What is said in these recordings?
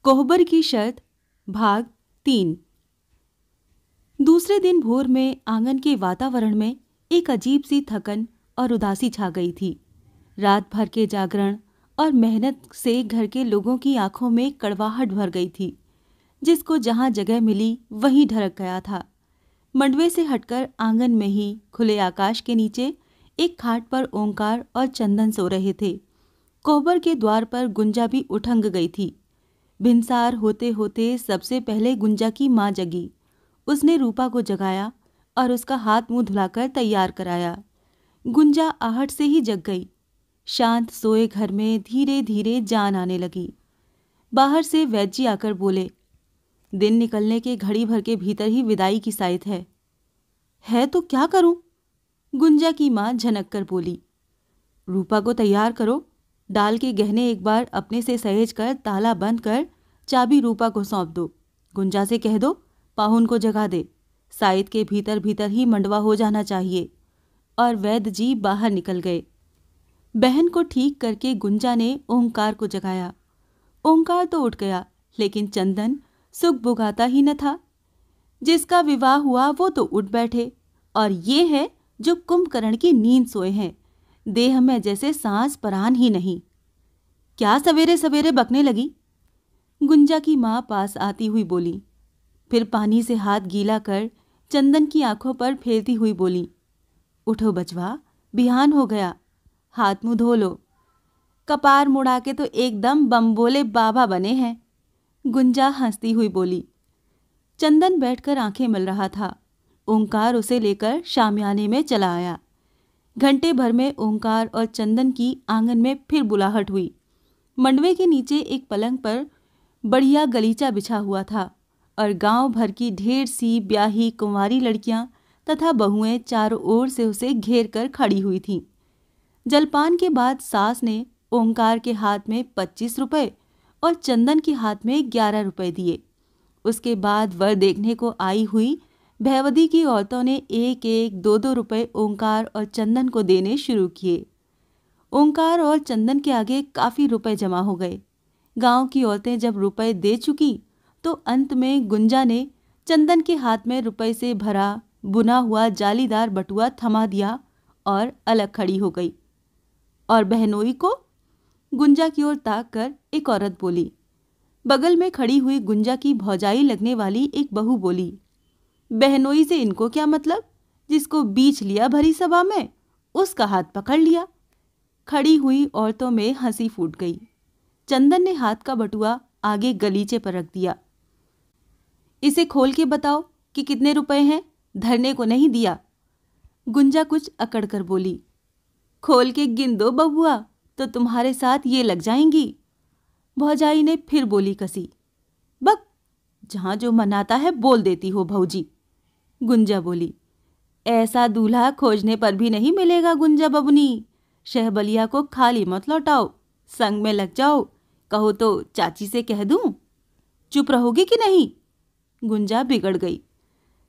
कोहबर की शर्त भाग 3। दूसरे दिन भोर में आंगन के वातावरण में एक अजीब सी थकन और उदासी छा गई थी। रात भर के जागरण और मेहनत से घर के लोगों की आंखों में कड़वाहट भर गई थी। जिसको जहां जगह मिली वहीं ढरक गया था। मंडवे से हटकर आंगन में ही खुले आकाश के नीचे एक खाट पर ओंकार और चंदन सो रहे थे। कोहबर के द्वार पर गुंजा भी उठंग गई थी। भिनसार होते होते सबसे पहले गुंजा की माँ जगी। उसने रूपा को जगाया और उसका हाथ मुंह धुलाकर तैयार कराया। गुंजा आहट से ही जग गई। शांत सोए घर में धीरे धीरे जान आने लगी। बाहर से वैद्य जी आकर बोले, दिन निकलने के घड़ी भर के भीतर ही विदाई की साइत है तो क्या करूं? गुंजा की माँ झनक कर बोली, रूपा को तैयार करो। डाल के गहने एक बार अपने से सहेज कर ताला बंद कर चाबी रूपा को सौंप दो। गुंजा से कह दो पाहुन को जगा दे। साइत के भीतर भीतर ही मंडवा हो जाना चाहिए। और वैद्य जी बाहर निकल गए। बहन को ठीक करके गुंजा ने ओंकार को जगाया। ओंकार तो उठ गया, लेकिन चंदन सुख भुगाता ही न था। जिसका विवाह हुआ वो तो उठ बैठे, और ये है जो कुंभकर्ण की नींद सोए हैं। देह में जैसे सांस परान ही नहीं। क्या सवेरे सवेरे बकने लगी? गुंजा की माँ पास आती हुई बोली। फिर पानी से हाथ गीला कर चंदन की आंखों पर फेरती हुई बोली, उठो बचवा, बिहान हो गया। हाथ मुंह धो लो। कपार मुड़ा के तो एकदम बम्बोले बाबा बने हैं। गुंजा हंसती हुई बोली। चंदन बैठकर आंखें मल रहा था। ओंकार उसे लेकर शामियाने में चला आया। घंटे भर में ओंकार और चंदन की आंगन में फिर बुलाहट हुई। मंडवे के नीचे एक पलंग पर बढ़िया गलीचा बिछा हुआ था और गांव भर की ढेर सी ब्याही कुंवारी लड़कियां तथा बहुएं चारों ओर से उसे घेर कर खड़ी हुई थीं। जलपान के बाद सास ने ओंकार के हाथ में 25 रुपए और चंदन के हाथ में 11 रुपए दिए। उसके बाद वर देखने को आई हुई भैवदी की औरतों ने एक एक 2-2 रुपए ओंकार और चंदन को देने शुरू किए। ओंकार और चंदन के आगे काफी रुपए जमा हो गए। गांव की औरतें जब रुपए दे चुकी तो अंत में गुंजा ने चंदन के हाथ में रुपए से भरा बुना हुआ जालीदार बटुआ थमा दिया और अलग खड़ी हो गई। और बहनोई को? गुंजा की ओर ताक कर एक औरत बोली। बगल में खड़ी हुई गुंजा की भौजाई लगने वाली एक बहू बोली, बहनोई से इनको क्या मतलब? जिसको बीच लिया भरी सभा में उसका हाथ पकड़ लिया। खड़ी हुई औरतों में हंसी फूट गई। चंदन ने हाथ का बटुआ आगे गलीचे पर रख दिया। इसे खोल के बताओ कि कितने रुपए हैं, धरने को नहीं दिया। गुंजा कुछ अकड़ कर बोली। खोल के गिन दो बबुआ, तो तुम्हारे साथ ये लग जाएंगी। भौजाई ने फिर बोली कसी, बक, जहां जो मनाता है बोल देती हो भौजी। गुंजा बोली, ऐसा दूल्हा खोजने पर भी नहीं मिलेगा गुंजा बबुनी। शहबलिया को खाली मत लौटाओ, संग में लग जाओ। कहो तो चाची से कह दूं? चुप रहोगी कि नहीं? गुंजा बिगड़ गई।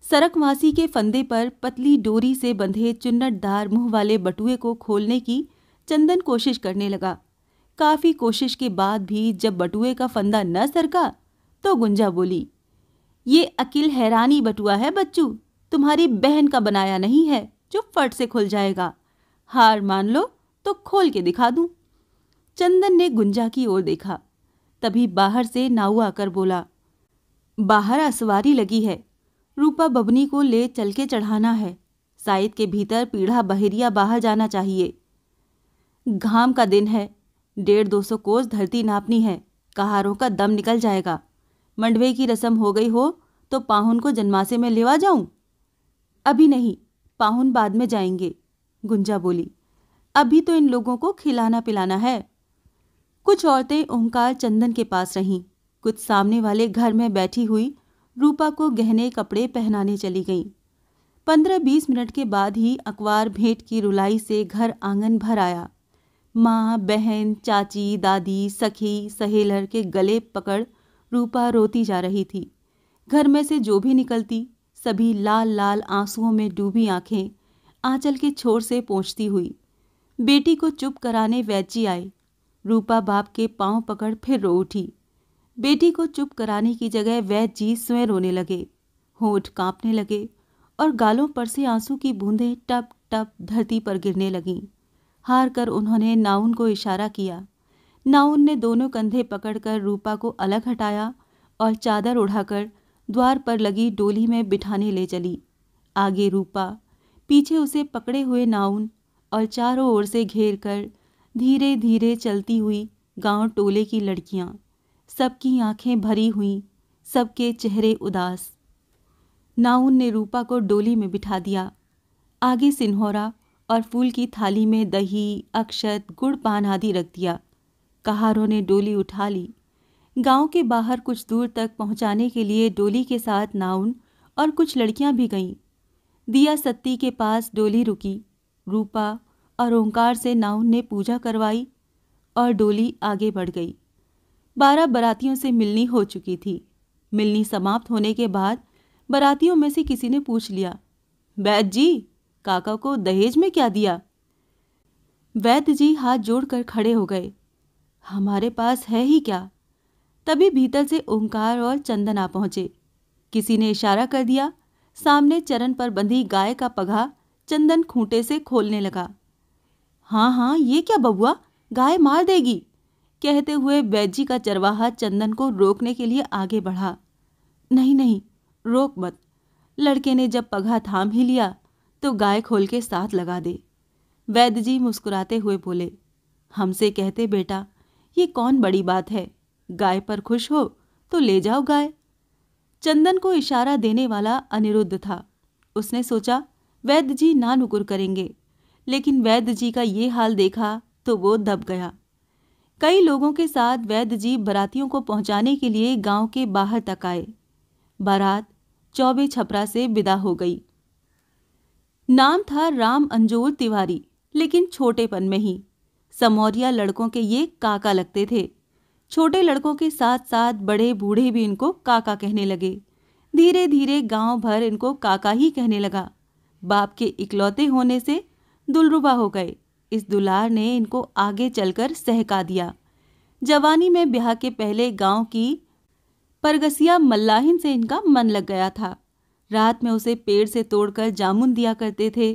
सरकवासी के फंदे पर पतली डोरी से बंधे चुन्नटदार मुंह वाले बटुए को खोलने की चंदन कोशिश करने लगा। काफी कोशिश के बाद भी जब बटुए का फंदा न सरका तो गुंजा बोली, ये अकिल हैरानी बटुआ है बच्चू, तुम्हारी बहन का बनाया नहीं है जो फट से खुल जाएगा। हार मान लो तो खोल के दिखा दूं। चंदन ने गुंजा की ओर देखा। तभी बाहर से नाऊ आकर बोला, बाहर असवारी लगी है, रूपा बबनी को ले चल के चढ़ाना है। साइत के भीतर पीढ़ा बहेरिया बाहर जाना चाहिए। घाम का दिन है, 150-200 कोस धरती नापनी है। कहारों का दम निकल जाएगा। मंडवे की रस्म हो गई हो तो पाहुन को जन्मासे में लेवा जाऊं? अभी नहीं, पाहुन बाद में जाएंगे। गुंजा बोली, अभी तो इन लोगों को खिलाना पिलाना है। कुछ औरतें ओंकार चंदन के पास रहीं। कुछ सामने वाले घर में बैठी हुई रूपा को गहने कपड़े पहनाने चली गईं। 15-20 मिनट के बाद ही अखबार भेंट की रुलाई से घर आंगन भर आया। माँ, बहन, चाची, दादी, सखी, सहेलर के गले पकड़ रूपा रोती जा रही थी। घर में से जो भी निकलती सभी लाल लाल आंसुओं में डूबी आंखें आंचल के छोर से पोंछती हुई। बेटी को चुप कराने वैद्य जी आए। रूपा बाप के पांव पकड़ फिर रो उठी। बेटी को चुप कराने की जगह वैद्य जी स्वयं रोने लगे। होंठ कांपने लगे और गालों पर से आंसू की बूंदें टप टप धरती पर गिरने लगीं। हार कर उन्होंने नाउन को इशारा किया। नाउन ने दोनों कंधे पकड़कर रूपा को अलग हटाया और चादर उड़ाकर द्वार पर लगी डोली में बिठाने ले चली। आगे रूपा, पीछे उसे पकड़े हुए नाउन और चारों ओर से घेर कर धीरे धीरे चलती हुई गांव टोले की लड़कियां। सबकी आंखें भरी हुईं, सबके चेहरे उदास। नाउन ने रूपा को डोली में बिठा दिया। आगे सिन्होरा और फूल की थाली में दही, अक्षत, गुड़ पान आदि रख दिया। कहारों ने डोली उठा ली। गांव के बाहर कुछ दूर तक पहुंचाने के लिए डोली के साथ नाउन और कुछ लड़कियां भी गईं। दिया सत्ती के पास डोली रुकी। रूपा और ओंकार से नाउन ने पूजा करवाई और डोली आगे बढ़ गई। 12 बारातियों से मिलनी हो चुकी थी। मिलनी समाप्त होने के बाद बारातियों में से किसी ने पूछ लिया, वैद्य जी, काका को दहेज में क्या दिया? वैद्य जी हाथ जोड़कर खड़े हो गए। हमारे पास है ही क्या? तभी भीतर से ओंकार और चंदन आ पहुंचे। किसी ने इशारा कर दिया। सामने चरण पर बंधी गाय का पघा चंदन खूंटे से खोलने लगा। हाँ हाँ, ये क्या बबुआ, गाय मार देगी, कहते हुए वैद्य जी का चरवाहा चंदन को रोकने के लिए आगे बढ़ा। नहीं नहीं, रोक मत। लड़के ने जब पघा थाम ही लिया तो गाय खोल के साथ लगा दे। वैद्य जी मुस्कुराते हुए बोले, हमसे कहते बेटा, ये कौन बड़ी बात है, गाय पर खुश हो तो ले जाओ गाय। चंदन को इशारा देने वाला अनिरुद्ध था। उसने सोचा वैद्य जी ना नुकुर करेंगे, लेकिन वैद्य जी का ये हाल देखा तो वो दब गया। कई लोगों के साथ वैद्य जी बारातियों को पहुंचाने के लिए गांव के बाहर तक आए। बारात चौबे छपरा से विदा हो गई। नाम था राम अंजोर तिवारी, लेकिन छोटेपन में ही समौरिया लड़कों के ये काका लगते थे। छोटे लड़कों के साथ साथ बड़े बूढ़े भी इनको काका कहने लगे। धीरे धीरे गांव भर इनको काका ही कहने लगा। बाप के इकलौते होने से दुलरुबा हो गए। इस दुलार ने इनको आगे चलकर सहका दिया। जवानी में ब्याह के पहले गांव की परगसिया मल्लाहिन से इनका मन लग गया था। रात में उसे पेड़ से तोड़कर जामुन दिया करते थे।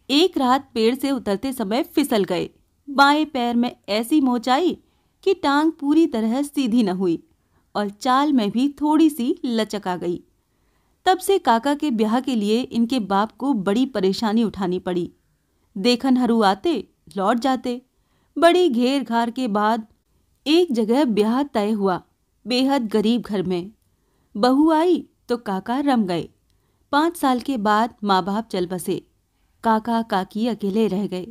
एक रात पेड़ से उतरते समय फिसल गए। बाएं पैर में ऐसी मोच आई कि टांग पूरी तरह सीधी न हुई और चाल में भी थोड़ी सी लचक आ गई। तब से काका के ब्याह के लिए इनके बाप को बड़ी परेशानी उठानी पड़ी। देखनहरू आते, लौट जाते। बड़ी घेर घार के बाद एक जगह ब्याह तय हुआ, बेहद गरीब घर में। बहू आई तो काका रम गए। 5 साल के बाद माँ बाप चल बसे। काका काकी अकेले रह गए।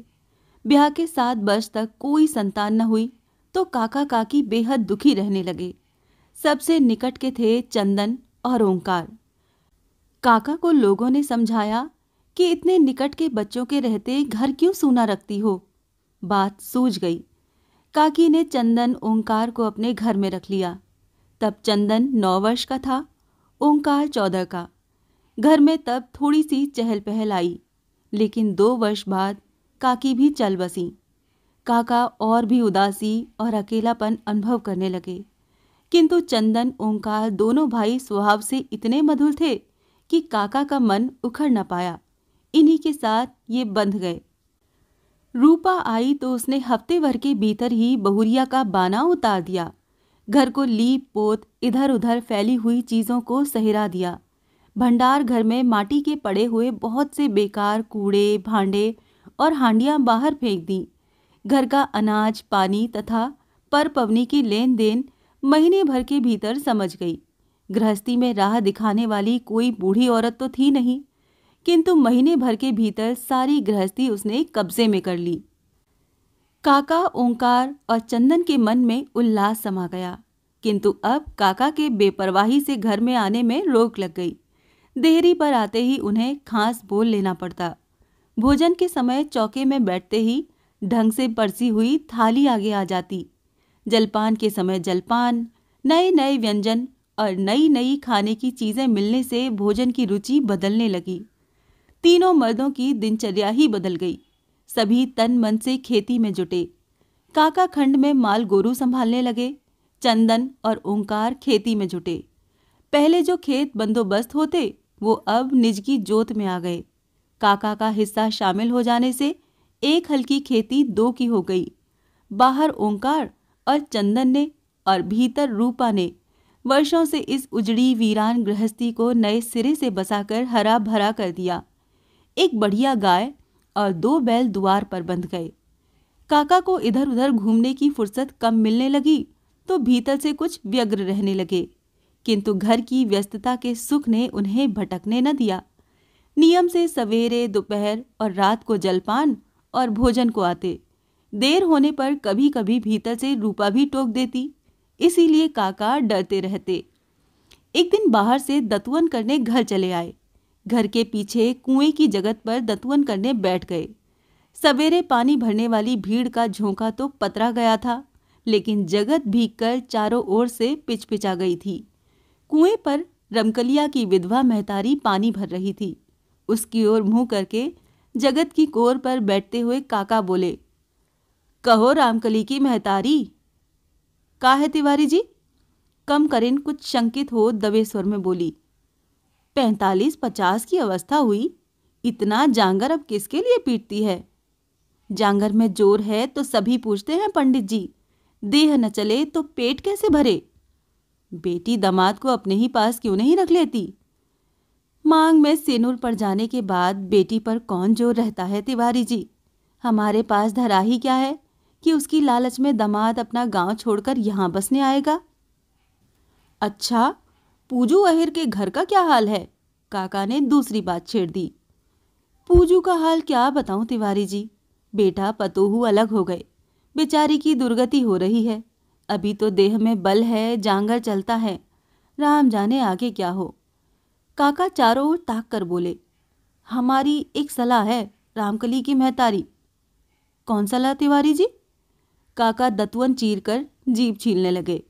ब्याह के 7 वर्ष तक कोई संतान न हुई तो काका काकी बेहद दुखी रहने लगे। सबसे निकट के थे चंदन और ओंकार। काका को लोगों ने समझाया कि इतने निकट के बच्चों के रहते घर क्यों सूना रखती हो। बात सूझ गई। काकी ने चंदन ओंकार को अपने घर में रख लिया। तब चंदन 9 वर्ष का था, ओंकार 14 का। घर में तब थोड़ी सी चहल पहल आई, लेकिन 2 वर्ष बाद काकी भी चल बसी। काका और भी उदासी और अकेलापन अनुभव करने लगे, किंतु चंदन ओंकार दोनों भाई स्वभाव से इतने मधुर थे कि काका का मन उखड़ न पाया। इन्हीं के साथ ये बंध गए। रूपा आई तो उसने हफ्ते भर के भीतर ही बहुरिया का बाना उतार दिया। घर को लीप पोत इधर उधर फैली हुई चीज़ों को सहेरा दिया। भंडार घर में माटी के पड़े हुए बहुत से बेकार कूड़े, भांडे और हांडियां बाहर फेंक दी। घर का अनाज, पानी तथा पर पवनी की लेन देन महीने भर के भीतर समझ गई। गृहस्थी में राह दिखाने वाली कोई बूढ़ी औरत तो थी नहीं, किंतु महीने भर के भीतर सारी गृहस्थी उसने कब्जे में कर ली। काका, ओंकार और चंदन के मन में उल्लास समा गया, किंतु अब काका के बेपरवाही से घर में आने में रोक लग गई। देहरी पर आते ही उन्हें खास बोल लेना पड़ता। भोजन के समय चौके में बैठते ही ढंग से परसी हुई थाली आगे आ जाती। जलपान के समय जलपान, नए नए व्यंजन और नई नई खाने की चीजें मिलने से भोजन की रुचि बदलने लगी। तीनों मर्दों की दिनचर्या ही बदल गई। सभी तन मन से खेती में जुटे। काका खंड में माल गोरू संभालने लगे। चंदन और ओंकार खेती में जुटे। पहले जो खेत बंदोबस्त होते वो अब निज की जोत में आ गए। काका का हिस्सा शामिल हो जाने से एक हल की खेती 2 की हो गई। बाहर ओंकार और चंदन ने और भीतर रूपा ने वर्षों से इस उजड़ी वीरान गृहस्थी को नए सिरे से बसाकर हरा भरा कर दिया। एक बढ़िया गाय और 2 बैल द्वार पर बंध गए। काका को इधर उधर घूमने की फुर्सत कम मिलने लगी तो भीतर से कुछ व्यग्र रहने लगे, किंतु घर की व्यस्तता के सुख ने उन्हें भटकने न दिया। नियम से सवेरे, दोपहर और रात को जलपान और भोजन को आते। देर होने पर कभी कभी भीतर से रूपा भी टोक देती, इसीलिए काका डरते रहते। एक दिन बाहर से दतुअन करने घर चले आए। घर के पीछे कुएं की जगत पर दतुअन करने बैठ गए। सवेरे पानी भरने वाली भीड़ का झोंका तो पतरा गया था, लेकिन जगत भीगकर चारों ओर से पिचपिचा गई थी। कुएं पर रमकलिया की विधवा महतारी पानी भर रही थी। उसकी ओर मुंह करके जगत की कोर पर बैठते हुए काका बोले, कहो रामकली की महतारी। का है तिवारी जी? कम करीन कुछ शंकित हो दबे स्वर में बोली। 45-50 की अवस्था हुई, इतना जांगर अब किसके लिए पीटती है? जांगर में जोर है तो सभी पूछते हैं पंडित जी, देह न चले तो पेट कैसे भरे? बेटी दामाद को अपने ही पास क्यों नहीं रख लेती? मांग में सिनुर पड़ जाने के बाद बेटी पर कौन जोर रहता है तिवारी जी? हमारे पास धरा ही क्या है कि उसकी लालच में दामाद अपना गांव छोड़कर यहां बसने आएगा। अच्छा, पूजू अहिर के घर का क्या हाल है? काका ने दूसरी बात छेड़ दी। पूजू का हाल क्या बताऊं तिवारी जी, बेटा पतोहू अलग हो गए। बेचारी की दुर्गति हो रही है। अभी तो देह में बल है, जांगर चलता है, राम जाने आगे क्या हो। काका चारों ओर ताक कर बोले, हमारी एक सलाह है रामकली की महतारी। कौन सलाह तिवारी जी? काका दतुअन चीर कर जीभ छीलने लगे,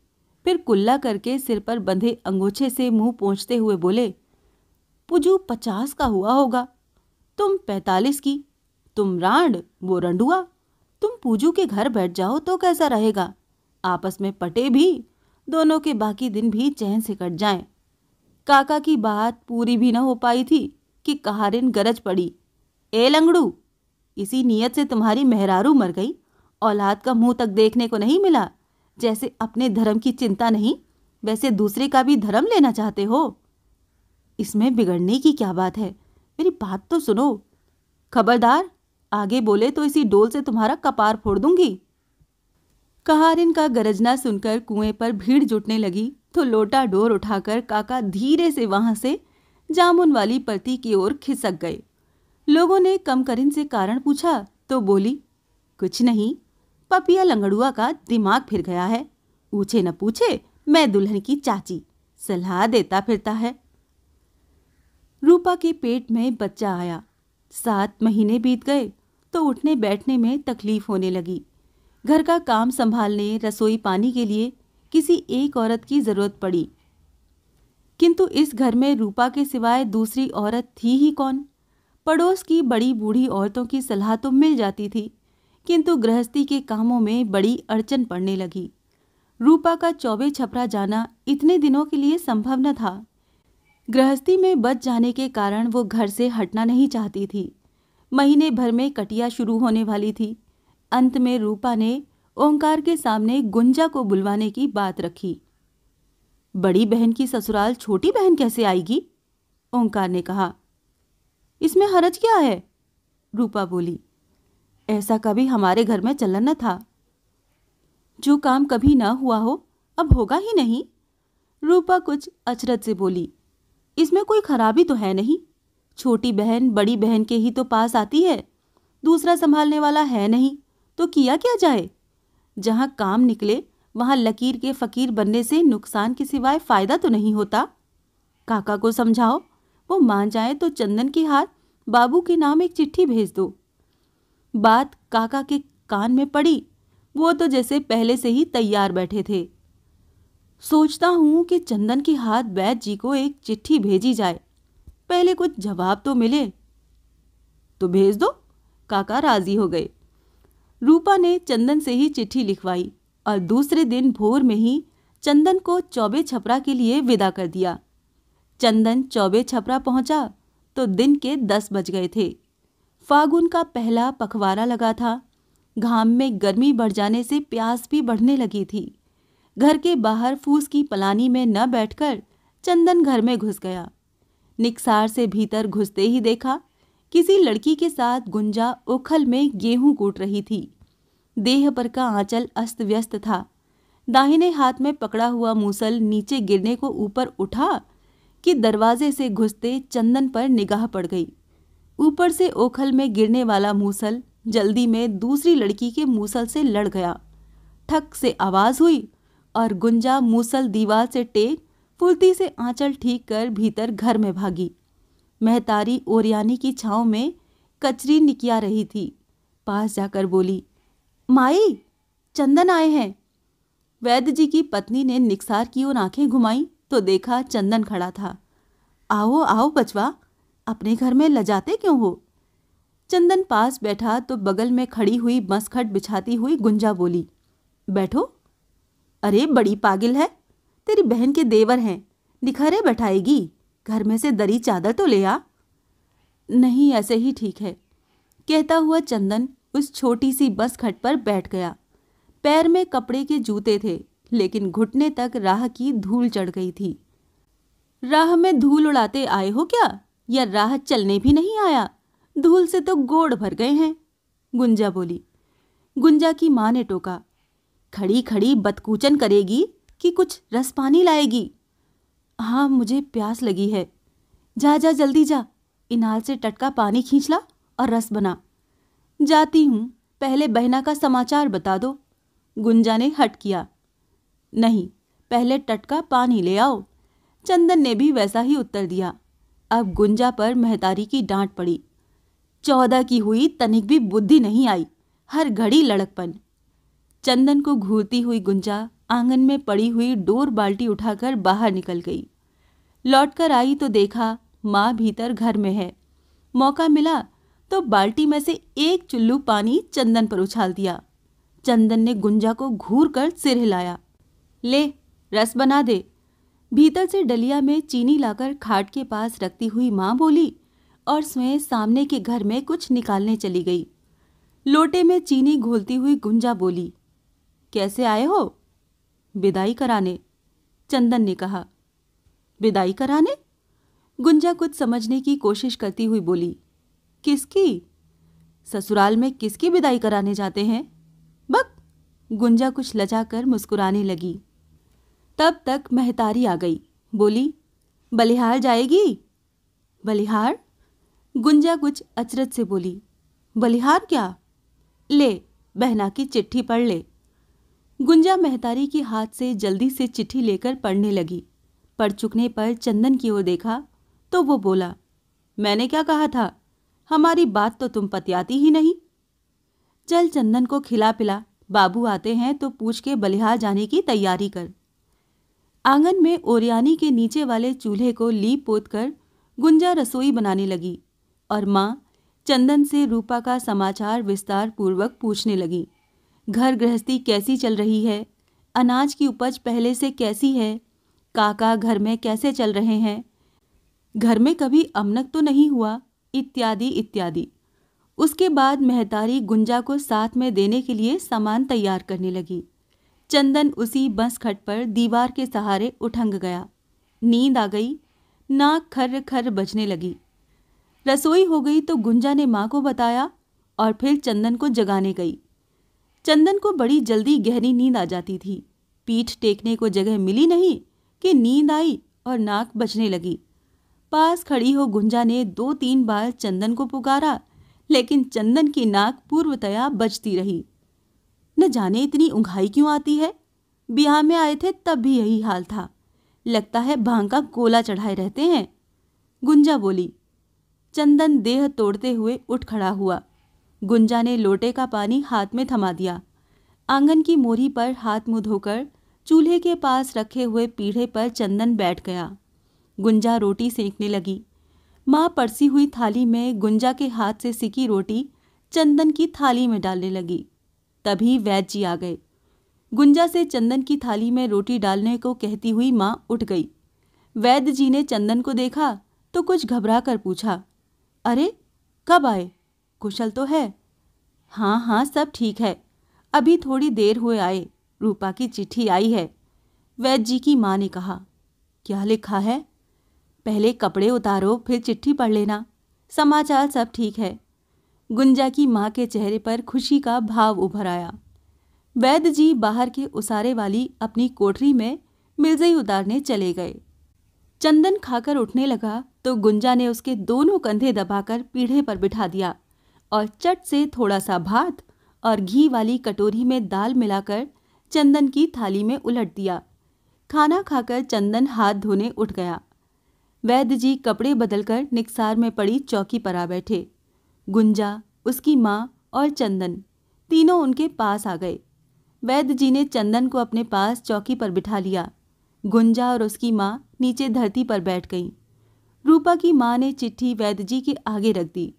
फिर कुल्ला करके सिर पर बंधे अंगोछे से मुंह पोंछते हुए बोले, पुजू 50 का हुआ होगा, तुम 45 की। तुम रांड, वो रंडुआ। तुम पूजू के घर बैठ जाओ तो कैसा रहेगा? आपस में पटे भी, दोनों के बाकी दिन भी चैन से कट जाएं। काका की बात पूरी भी न हो पाई थी कि कहारिन गरज पड़ी, ए लंगड़ू, इसी नियत से तुम्हारी मेहरारू मर गई, औलाद का मुंह तक देखने को नहीं मिला। जैसे अपने धर्म की चिंता नहीं, वैसे दूसरे का भी धर्म लेना चाहते हो। इसमें बिगड़ने की क्या बात है? मेरी बात तो सुनो। खबरदार, आगे बोले तो इसी डोल से तुम्हारा कपार फोड़ दूंगी। कहारिन का गरजना सुनकर कुएं पर भीड़ जुटने लगी तो लोटा डोर उठाकर काका धीरे से वहां से जामुन वाली परती की ओर खिसक गए। लोगों ने कमकरिन से कारण पूछा तो बोली, कुछ नहीं, पपिया लंगड़ुआ का दिमाग फिर गया है। पूछे न पूछे, मैं दुल्हन की चाची, सलाह देता फिरता है। रूपा के पेट में बच्चा आया। 7 महीने बीत गए तो उठने बैठने में तकलीफ होने लगी। घर का काम संभालने, रसोई पानी के लिए किसी एक औरत की जरूरत पड़ी, किंतु इस घर में रूपा के सिवाय दूसरी औरत थी ही कौन? पड़ोस की बड़ी बूढ़ी औरतों की सलाह तो मिल जाती थी, किंतु गृहस्थी के कामों में बड़ी अड़चन पड़ने लगी। रूपा का चौबे छपरा जाना इतने दिनों के लिए संभव न था। गृहस्थी में बच जाने के कारण वो घर से हटना नहीं चाहती थी। महीने भर में कटिया शुरू होने वाली थी। अंत में रूपा ने ओंकार के सामने गुंजा को बुलवाने की बात रखी। बड़ी बहन की ससुराल छोटी बहन कैसे आएगी? ओंकार ने कहा। इसमें हरज क्या है? रूपा बोली। ऐसा कभी हमारे घर में चलन न था। जो काम कभी न हुआ हो अब होगा ही नहीं। रूपा कुछ अचरज से बोली। इसमें कोई खराबी तो है नहीं। छोटी बहन बड़ी बहन के ही तो पास आती है, दूसरा संभालने वाला है नहीं तो किया क्या जाए? जहां काम निकले वहां लकीर के फकीर बनने से नुकसान के सिवाय फायदा तो नहीं होता। काका को समझाओ, वो मान जाए तो चंदन के हाथ बाबू के नाम एक चिट्ठी भेज दो। बात काका के कान में पड़ी, वो तो जैसे पहले से ही तैयार बैठे थे। सोचता हूं कि चंदन के हाथ वैद्य जी को एक चिट्ठी भेजी जाए, पहले कुछ जवाब तो मिले। तो भेज दो। काका राजी हो गए। रूपा ने चंदन से ही चिट्ठी लिखवाई और दूसरे दिन भोर में ही चंदन को चौबे छपरा के लिए विदा कर दिया। चंदन चौबे छपरा पहुंचा तो दिन के 10 बज गए थे। फागुन का पहला पखवाड़ा लगा था। घाम में गर्मी बढ़ जाने से प्यास भी बढ़ने लगी थी। घर के बाहर फूस की पलानी में न बैठकर चंदन घर में घुस गया। निकसार से भीतर घुसते ही देखा किसी लड़की के साथ गुंजा ओखल में गेहूं कूट रही थी। देह पर का आंचल अस्त व्यस्त था। दाहिने हाथ में पकड़ा हुआ मूसल नीचे गिरने को ऊपर उठा कि दरवाजे से घुसते चंदन पर निगाह पड़ गई। ऊपर से ओखल में गिरने वाला मूसल जल्दी में दूसरी लड़की के मूसल से लड़ गया। ठक से आवाज हुई और गुंजा मूसल दीवार से टेक फुर्ती से आंचल ठीक कर भीतर घर में भागी। महतारी ओरियानी की छांव में कचरी निकिया रही थी। पास जाकर बोली, माई, चंदन आए हैं। वैद्य जी की पत्नी ने निकसार की ओर आंखें घुमाई तो देखा चंदन खड़ा था। आओ आओ बचवा, अपने घर में लजाते क्यों हो? चंदन पास बैठा तो बगल में खड़ी हुई मसखट बिछाती हुई गुंजा बोली, बैठो। अरे बड़ी पागिल है, तेरी बहन के देवर हैं, निखरे बैठाएगी, घर में से दरी चादर तो ले आ। नहीं, ऐसे ही ठीक है, कहता हुआ चंदन उस छोटी सी बस खट पर बैठ गया। पैर में कपड़े के जूते थे, लेकिन घुटने तक राह की धूल चढ़ गई थी। राह में धूल उड़ाते आए हो क्या, या राह चलने भी नहीं आया? धूल से तो गोड़ भर गए हैं, गुंजा बोली। गुंजा की माँ ने टोका, खड़ी खड़ी बतकूचन करेगी कि कुछ रस पानी लाएगी? हाँ, मुझे प्यास लगी है। जा जा जल्दी जा, इनाल से टटका पानी खींच ला और रस बना। जाती हूँ, पहले बहना का समाचार बता दो। गुंजा ने हट किया। नहीं, पहले टटका पानी ले आओ। चंदन ने भी वैसा ही उत्तर दिया। अब गुंजा पर महतारी की डांट पड़ी। 14 की हुई, तनिक भी बुद्धि नहीं आई, हर घड़ी लड़कपन। चंदन को घूरती हुई गुंजा आंगन में पड़ी हुई डोर बाल्टी उठाकर बाहर निकल गई। लौटकर आई तो देखा माँ भीतर घर में है। मौका मिला तो बाल्टी में से एक चुल्लू पानी चंदन पर उछाल दिया। चंदन ने गुंजा को घूर कर सिर हिलाया। ले, रस बना दे। भीतर से डलिया में चीनी लाकर खाट के पास रखती हुई माँ बोली और स्वयं सामने के घर में कुछ निकालने चली गई। लोटे में चीनी घोलती हुई गुंजा बोली, कैसे आए हो? विदाई कराने, चंदन ने कहा। विदाई कराने? गुंजा कुछ समझने की कोशिश करती हुई बोली, किसकी? ससुराल में किसकी विदाई कराने जाते हैं? बक। गुंजा कुछ लजाकर मुस्कुराने लगी। तब तक महतारी आ गई। बोली, बलिहार जाएगी? बलिहार? गुंजा कुछ अचरज से बोली, बलिहार क्या? ले, बहना की चिट्ठी पढ़ ले। गुंजा महतारी के हाथ से जल्दी से चिट्ठी लेकर पढ़ने लगी। पढ़ चुकने पर चंदन की ओर देखा तो वो बोला, मैंने क्या कहा था, हमारी बात तो तुम पतियाती ही नहीं। चल चंदन को खिला पिला, बाबू आते हैं तो पूछ के बलिहार जाने की तैयारी कर। आंगन में ओरियानी के नीचे वाले चूल्हे को लीप पोत कर गुंजा रसोई बनाने लगी और माँ चंदन से रूपा का समाचार विस्तार पूर्वक पूछने लगी। घर गृहस्थी कैसी चल रही है, अनाज की उपज पहले से कैसी है, काका घर में कैसे चल रहे हैं, घर में कभी अमनक तो नहीं हुआ, इत्यादि इत्यादि। उसके बाद महतारी गुंजा को साथ में देने के लिए सामान तैयार करने लगी। चंदन उसी बस खट पर दीवार के सहारे उठंग गया। नींद आ गई, नाक खर्र खर्र बजने लगी। रसोई हो गई तो गुंजा ने माँ को बताया और फिर चंदन को जगाने गई। चंदन को बड़ी जल्दी गहरी नींद आ जाती थी। पीठ टेकने को जगह मिली नहीं कि नींद आई और नाक बजने लगी। पास खड़ी हो गुंजा ने 2-3 बार चंदन को पुकारा, लेकिन चंदन की नाक पूर्वतया बजती रही। न जाने इतनी ऊंघाई क्यों आती है। ब्याह में आए थे तब भी यही हाल था। लगता है भांग का गोला चढ़ाए रहते हैं, गुंजा बोली। चंदन देह तोड़ते हुए उठ खड़ा हुआ। गुंजा ने लोटे का पानी हाथ में थमा दिया। आंगन की मोरी पर हाथ मुंह धोकर चूल्हे के पास रखे हुए पीढ़े पर चंदन बैठ गया। गुंजा रोटी सेंकने लगी। माँ परसी हुई थाली में गुंजा के हाथ से सिकी रोटी चंदन की थाली में डालने लगी। तभी वैद्य जी आ गए। गुंजा से चंदन की थाली में रोटी डालने को कहती हुई माँ उठ गई। वैद्य जी ने चंदन को देखा तो कुछ घबरा कर पूछा, अरे कब आए? कुशल तो है? हाँ हाँ, सब ठीक है, अभी थोड़ी देर हुए आए। रूपा की चिट्ठी आई है, वैद्य जी की माँ ने कहा। क्या लिखा है? पहले कपड़े उतारो, फिर चिट्ठी पढ़ लेना, समाचार सब ठीक है। गुंजा की माँ के चेहरे पर खुशी का भाव उभर आया। वैद्य जी बाहर के उसारे वाली अपनी कोठरी में मिर्जई उतारने चले गए। चंदन खाकर उठने लगा तो गुंजा ने उसके दोनों कंधे दबाकर पीढ़े पर बिठा दिया और चट से थोड़ा सा भात और घी वाली कटोरी में दाल मिलाकर चंदन की थाली में उलट दिया। खाना खाकर चंदन हाथ धोने उठ गया। वैद्य जी कपड़े बदलकर निकसार में पड़ी चौकी पर आ बैठे। गुंजा, उसकी माँ और चंदन तीनों उनके पास आ गए। वैद्य जी ने चंदन को अपने पास चौकी पर बिठा लिया। गुंजा और उसकी माँ नीचे धरती पर बैठ गईं। रूपा की माँ ने चिट्ठी वैद्य जी के आगे रख दी।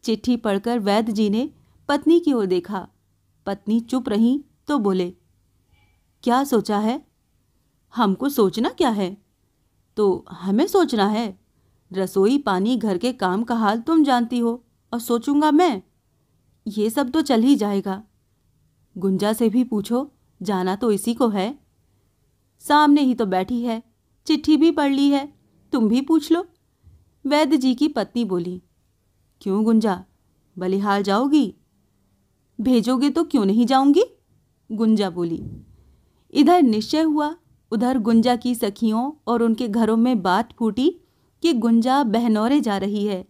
चिट्ठी पढ़कर वैद्य जी ने पत्नी की ओर देखा। पत्नी चुप रही तो बोले, क्या सोचा है? हमको सोचना क्या है? तो हमें सोचना है। रसोई पानी घर के काम का हाल तुम जानती हो, और सोचूंगा मैं? ये सब तो चल ही जाएगा। गुंजा से भी पूछो, जाना तो इसी को है। सामने ही तो बैठी है, चिट्ठी भी पढ़ ली है, तुम भी पूछ लो। वैद्य जी की पत्नी बोली। क्यों गुंजा, बलिहाल जाओगी? भेजोगे तो क्यों नहीं जाऊंगी, गुंजा बोली। इधर निश्चय हुआ, उधर गुंजा की सखियों और उनके घरों में बात फूटी कि गुंजा बहनौरे जा रही है।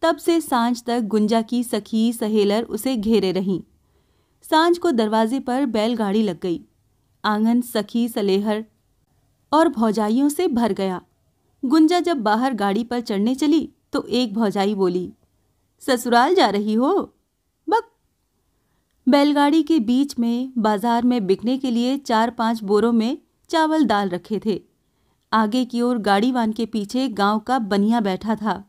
तब से सांझ तक गुंजा की सखी सहेलर उसे घेरे रहीं। सांझ को दरवाजे पर बैलगाड़ी लग गई। आंगन सखी सलेहर और भौजाइयों से भर गया। गुंजा जब बाहर गाड़ी पर चढ़ने चली तो एक भौजाई बोली, ससुराल जा रही हो? बक। बैलगाड़ी के बीच में बाजार में बिकने के लिए 4-5 बोरों में चावल दाल रखे थे। आगे की ओर गाड़ीवान के पीछे गांव का बनिया बैठा था।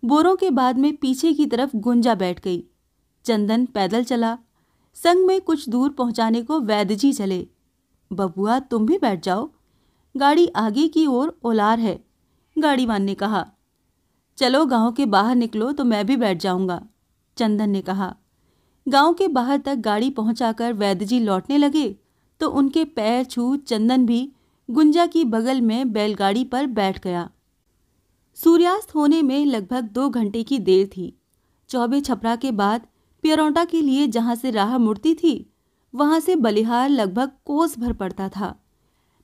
बोरों के बाद में पीछे की तरफ गुंजा बैठ गई। चंदन पैदल चला। संग में कुछ दूर पहुंचाने को वैद्य जी चले। बबुआ तुम भी बैठ जाओ, गाड़ी आगे की ओर ओलार है, गाड़ीवान ने कहा। चलो गांव के बाहर निकलो तो मैं भी बैठ जाऊंगा, चंदन ने कहा। गांव के बाहर तक गाड़ी पहुंचाकर वैद्य जी लौटने लगे तो उनके पैर छू चंदन भी गुंजा की बगल में बैलगाड़ी पर बैठ गया। सूर्यास्त होने में लगभग 2 घंटे की देर थी। चौबे छपरा के बाद पियरौंटा के लिए जहां से राह मुड़ती थी वहां से बलिहार लगभग कोस भर पड़ता था।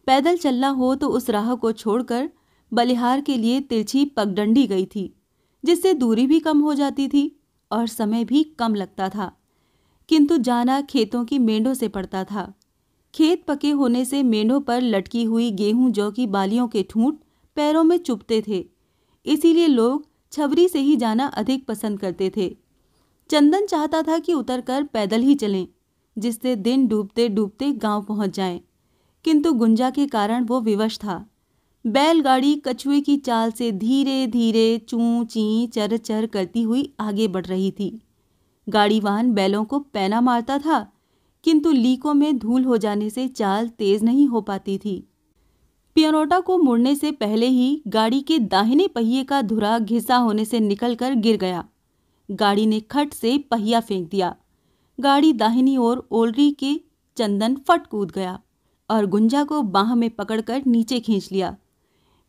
पैदल चलना हो तो उस राह को छोड़कर बलिहार के लिए तिरछी पगडंडी गई थी, जिससे दूरी भी कम हो जाती थी और समय भी कम लगता था। किंतु जाना खेतों की मेंढों से पड़ता था। खेत पके होने से मेंढों पर लटकी हुई गेहूं जौ की बालियों के ठूंठ पैरों में चुभते थे, इसीलिए लोग छबरी से ही जाना अधिक पसंद करते थे। चंदन चाहता था कि उतरकर पैदल ही चलें, जिससे दिन डूबते डूबते गांव पहुंच जाएं, किंतु गुंजा के कारण वो विवश था। बैलगाड़ी कछुए की चाल से धीरे धीरे चूं ची चर चर करती हुई आगे बढ़ रही थी। गाड़ीवान बैलों को पैना मारता था, किंतु लीकों में धूल हो जाने से चाल तेज नहीं हो पाती थी। पियरौंटा को मुड़ने से पहले ही गाड़ी के दाहिने पहिए का धुरा घिसा होने से निकलकर गिर गया। गाड़ी ने खट से पहिया फेंक दिया। गाड़ी दाहिनी ओर ओलरी के चंदन फट कूद गया और गुंजा को बाह में पकड़कर नीचे खींच लिया।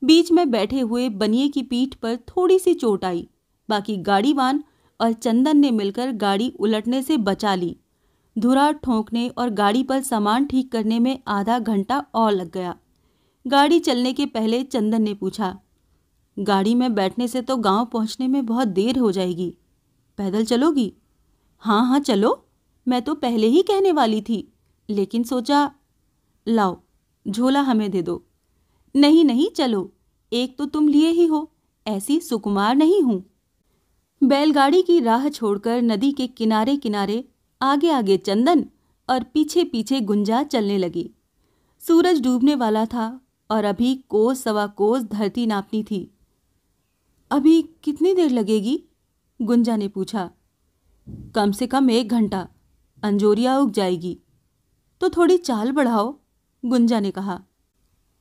बीच में बैठे हुए बनिए की पीठ पर थोड़ी सी चोट आई। बाकी गाड़ीवान और चंदन ने मिलकर गाड़ी उलटने से बचा ली। धुरा ठोंकने और गाड़ी पर सामान ठीक करने में आधा घंटा और लग गया। गाड़ी चलने के पहले चंदन ने पूछा, गाड़ी में बैठने से तो गांव पहुंचने में बहुत देर हो जाएगी, पैदल चलोगी? हाँ हाँ चलो, मैं तो पहले ही कहने वाली थी, लेकिन सोचा, लाओ झोला हमें दे दो। नहीं नहीं चलो, एक तो तुम लिए ही हो, ऐसी सुकुमार नहीं हूं। बैलगाड़ी की राह छोड़कर नदी के किनारे किनारे आगे आगे चंदन और पीछे पीछे गुंजा चलने लगी। सूरज डूबने वाला था और अभी कोस सवा कोस धरती नापनी थी। अभी कितनी देर लगेगी? गुंजा ने पूछा। कम से कम 1 घंटा, अंजोरिया उग जाएगी। तो थोड़ी चाल बढ़ाओ, गुंजा ने कहा।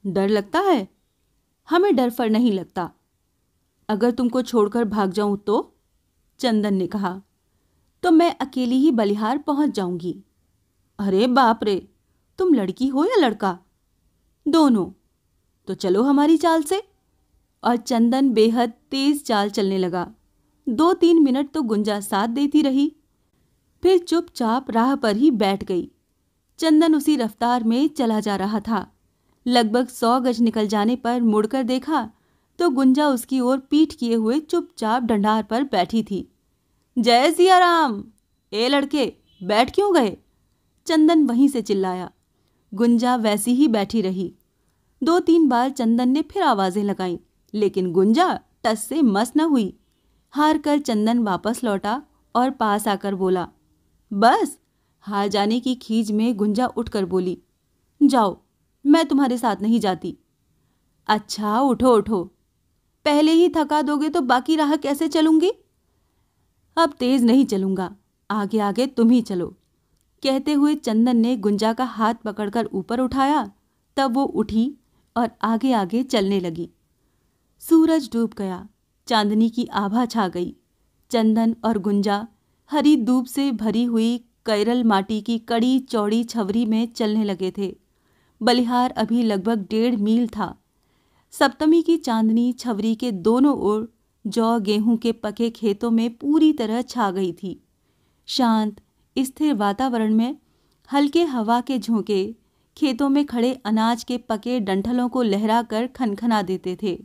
डर लगता है? हमें डर फर नहीं लगता। अगर तुमको छोड़कर भाग जाऊं तो? चंदन ने कहा। तो मैं अकेली ही बलिहार पहुंच जाऊंगी। अरे बाप रे, तुम लड़की हो या लड़का? दोनों। तो चलो हमारी चाल से। और चंदन बेहद तेज चाल चलने लगा। 2-3 मिनट तो गुंजा साथ देती रही, फिर चुपचाप राह पर ही बैठ गई। चंदन उसी रफ्तार में चला जा रहा था। लगभग 100 गज निकल जाने पर मुड़कर देखा तो गुंजा उसकी ओर पीठ किए हुए चुपचाप डंडार पर बैठी थी। जय सिया राम! ए लड़के, बैठ क्यों गए? चंदन वहीं से चिल्लाया। गुंजा वैसी ही बैठी रही। 2-3 बार चंदन ने फिर आवाजें लगाईं, लेकिन गुंजा टस से मस न हुई। हार कर चंदन वापस लौटा और पास आकर बोला। बस? हार जाने की खीज में गुंजा उठकर बोली, जाओ, मैं तुम्हारे साथ नहीं जाती। अच्छा, उठो उठो। पहले ही थका दोगे तो बाकी राह कैसे चलूंगी? अब तेज नहीं चलूंगा, आगे आगे तुम ही चलो। कहते हुए चंदन ने गुंजा का हाथ पकड़कर ऊपर उठाया। तब वो उठी और आगे आगे चलने लगी। सूरज डूब गया, चांदनी की आभा छा गई। चंदन और गुंजा हरी दूब से भरी हुई कैरल माटी की कड़ी चौड़ी छवरी में चलने लगे थे। बलिहार अभी लगभग 1.5 मील था। सप्तमी की चांदनी छवरी के दोनों ओर जौ गेहूं के पके खेतों में पूरी तरह छा गई थी। शांत स्थिर वातावरण में हल्के हवा के झोंके खेतों में खड़े अनाज के पके डंठलों को लहराकर खनखना देते थे।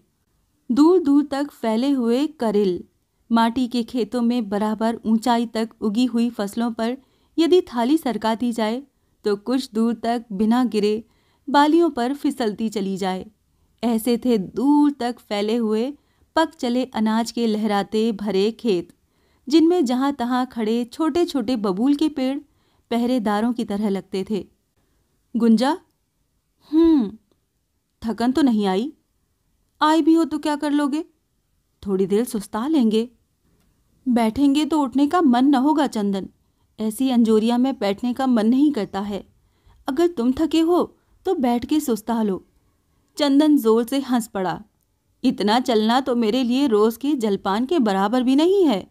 दूर दूर तक फैले हुए करिल माटी के खेतों में बराबर ऊंचाई तक उगी हुई फसलों पर यदि थाली सरकाती जाए तो कुछ दूर तक बिना गिरे बालियों पर फिसलती चली जाए। ऐसे थे दूर तक फैले हुए पक चले अनाज के लहराते भरे खेत, जिनमें जहां तहां खड़े छोटे छोटे बबूल के पेड़ पहरेदारों की तरह लगते थे। गुंजा, थकन तो नहीं आई? आई भी हो तो क्या कर लोगे? थोड़ी देर सुस्ता लेंगे। बैठेंगे तो उठने का मन न होगा चंदन। ऐसी अंजोरिया में बैठने का मन नहीं करता है। अगर तुम थके हो तो बैठ के सुस्ता लो। चंदन जोर से हंस पड़ा। इतना चलना तो मेरे लिए रोज के जलपान के बराबर भी नहीं है।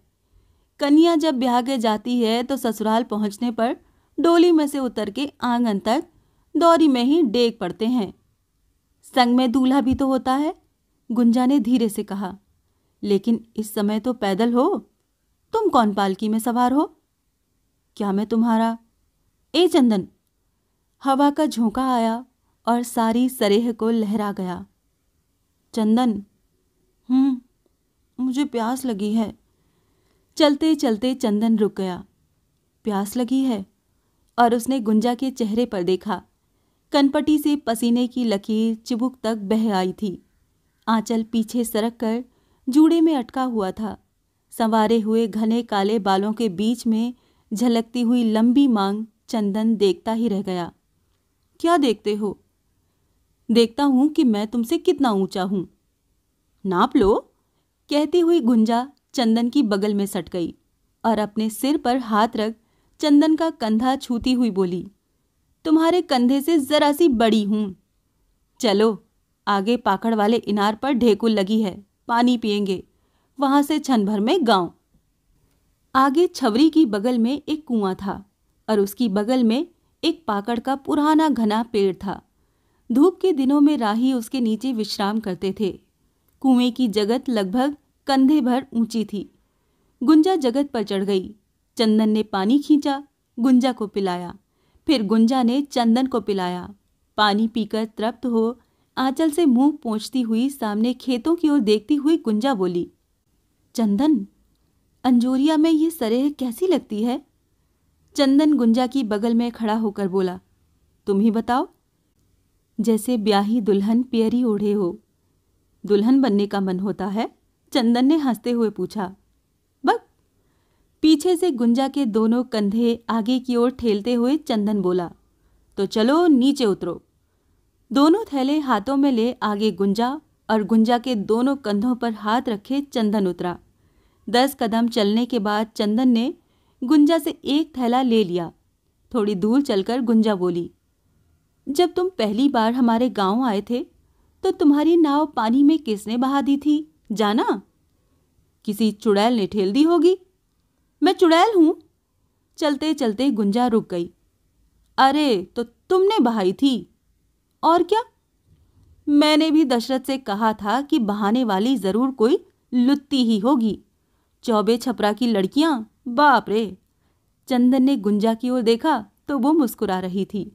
कन्या जब ब्याह के जाती है तो ससुराल पहुंचने पर डोली में से उतर के आंगन तक दौरी में ही डेग पड़ते हैं। संग में दूल्हा भी तो होता है, गुंजा ने धीरे से कहा। लेकिन इस समय तो पैदल हो। तुम कौन पालकी में सवार हो? क्या मैं तुम्हारा? ए चंदन! हवा का झोंका आया और सारी सरेह को लहरा गया। चंदन, मुझे प्यास लगी है। चलते चलते चंदन रुक गया। प्यास लगी है? और उसने गुंजा के चेहरे पर देखा। कनपटी से पसीने की लकीर चिबुक तक बह आई थी। आंचल पीछे सरक कर जूड़े में अटका हुआ था। संवारे हुए घने काले बालों के बीच में झलकती हुई लंबी मांग चंदन देखता ही रह गया। क्या देखते हो? देखता हूं कि मैं तुमसे कितना ऊंचा हूं। नाप लो। कहती हुई गुंजा चंदन की बगल में सट गई और अपने सिर पर हाथ रख चंदन का कंधा छूती हुई बोली, तुम्हारे कंधे से जरा सी बड़ी हूं। चलो, आगे पाकड़ वाले इनार पर ढेकुल लगी है, पानी पिएंगे, वहां से छन भर में गांव। आगे छवरी की बगल में एक कुआं था और उसकी बगल में एक पाकड़ का पुराना घना पेड़ था। धूप के दिनों में राही उसके नीचे विश्राम करते थे। कुएं की जगत लगभग कंधे भर ऊंची थी। गुंजा जगत पर चढ़ गई। चंदन ने पानी खींचा, गुंजा को पिलाया। फिर गुंजा ने चंदन को पिलाया। पानी पीकर तृप्त हो आंचल से मुंह पोंछती हुई सामने खेतों की ओर देखती हुई गुंजा बोली, चंदन, अंजोरिया में ये सरेह कैसी लगती है? चंदन गुंजा की बगल में खड़ा होकर बोला, तुम ही बताओ। जैसे ब्याही दुल्हन पियरी ओढ़े हो। दुल्हन बनने का मन होता है? चंदन ने हंसते हुए पूछा। बक। पीछे से गुंजा के दोनों कंधे आगे की ओर ठेलते हुए चंदन बोला, तो चलो नीचे उतरो। दोनों थैले हाथों में ले आगे गुंजा और गुंजा के दोनों कंधों पर हाथ रखे चंदन उतरा। 10 कदम चलने के बाद चंदन ने गुंजा से एक थैला ले लिया, थोड़ी दूर चलकर गुंजा बोली, जब तुम पहली बार हमारे गांव आए थे तो तुम्हारी नाव पानी में किसने बहा दी थी, जाना? किसी चुड़ैल ने ठेल दी होगी। मैं चुड़ैल हूं? चलते चलते गुंजा रुक गई। अरे तो तुमने बहाई थी। और क्या, मैंने भी दशरथ से कहा था कि बहाने वाली जरूर कोई लुत्ती ही होगी। चौबे छपरा की लड़कियां, बाप रे। चंदन ने गुंजा की ओर देखा तो वो मुस्कुरा रही थी।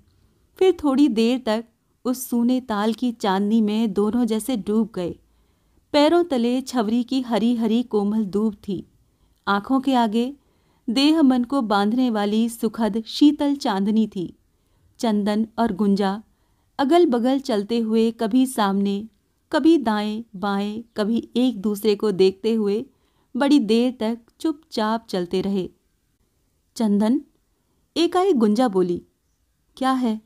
फिर थोड़ी देर तक उस सूने ताल की चांदनी में दोनों जैसे डूब गए। पैरों तले छवरी की हरी हरी कोमल दूब थी। आंखों के आगे देह मन को बांधने वाली सुखद शीतल चांदनी थी। चंदन और गुंजा अगल बगल चलते हुए कभी सामने कभी दाएं बाएं कभी एक दूसरे को देखते हुए बड़ी देर तक चुपचाप चलते रहे। चंदन, एकाएक गुंजा बोली, क्या है?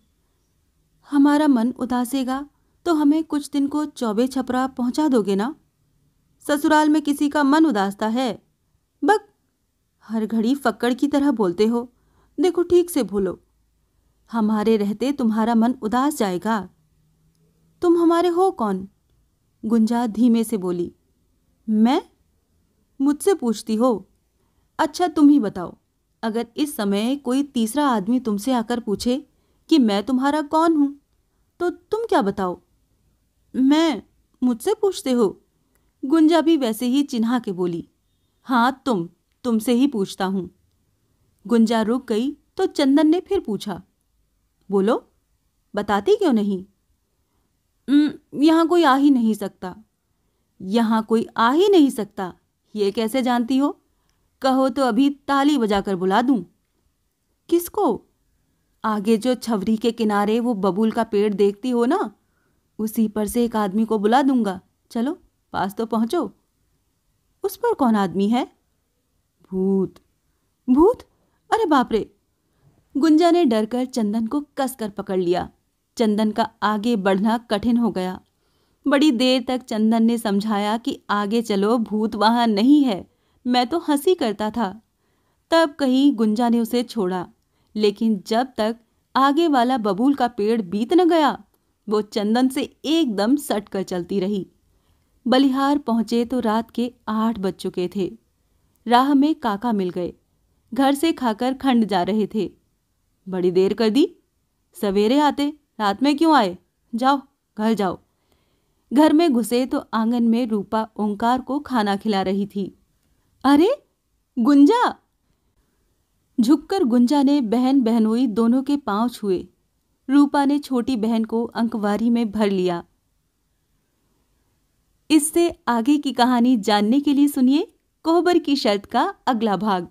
हमारा मन उदासेगा तो हमें कुछ दिन को चौबे छपरा पहुंचा दोगे ना? ससुराल में किसी का मन उदासता है? बक, हर घड़ी फक्कड़ की तरह बोलते हो। देखो ठीक से बोलो। हमारे रहते तुम्हारा मन उदास जाएगा। तुम हमारे हो कौन? गुंजा धीमे से बोली। मैं? मुझसे पूछती हो? अच्छा तुम ही बताओ, अगर इस समय कोई तीसरा आदमी तुमसे आकर पूछे कि मैं तुम्हारा कौन हूं, तो तुम क्या बताओ? मैं? मुझसे पूछते हो? गुंजा भी वैसे ही चिन्हा के बोली, हाँ तुमसे ही पूछता हूं। गुंजा रुक गई तो चंदन ने फिर पूछा, बोलो, बताती क्यों नहीं? यहां कोई आ ही नहीं सकता। यहां कोई आ ही नहीं सकता, ये कैसे जानती हो? कहो तो अभी ताली बजाकर बुला दूं। किसको? आगे जो छवरी के किनारे वो बबूल का पेड़ देखती हो ना, उसी पर से एक आदमी को बुला दूंगा। चलो पास तो पहुंचो। उस पर कौन आदमी है? भूत। भूत? अरे बाप रे। गुंजा ने डरकर चंदन को कसकर पकड़ लिया। चंदन का आगे बढ़ना कठिन हो गया। बड़ी देर तक चंदन ने समझाया कि आगे चलो, भूत वहां नहीं है, मैं तो हंसी करता था। तब कहीं गुंजा ने उसे छोड़ा, लेकिन जब तक आगे वाला बबूल का पेड़ बीत न गया, वो चंदन से एकदम सट कर चलती रही। बलिहार पहुंचे तो रात के 8 बज चुके थे। राह में काका मिल गए। घर से खाकर खंड जा रहे थे। बड़ी देर कर दी, सवेरे आते, रात में क्यों आए? जाओ घर जाओ। घर में घुसे तो आंगन में रूपा ओंकार को खाना खिला रही थी। अरे गुंजा! झुककर गुंजा ने बहन बहनोई दोनों के पांव छुए। रूपा ने छोटी बहन को अंकवारी में भर लिया। इससे आगे की कहानी जानने के लिए सुनिए कोहबर की शर्त का अगला भाग।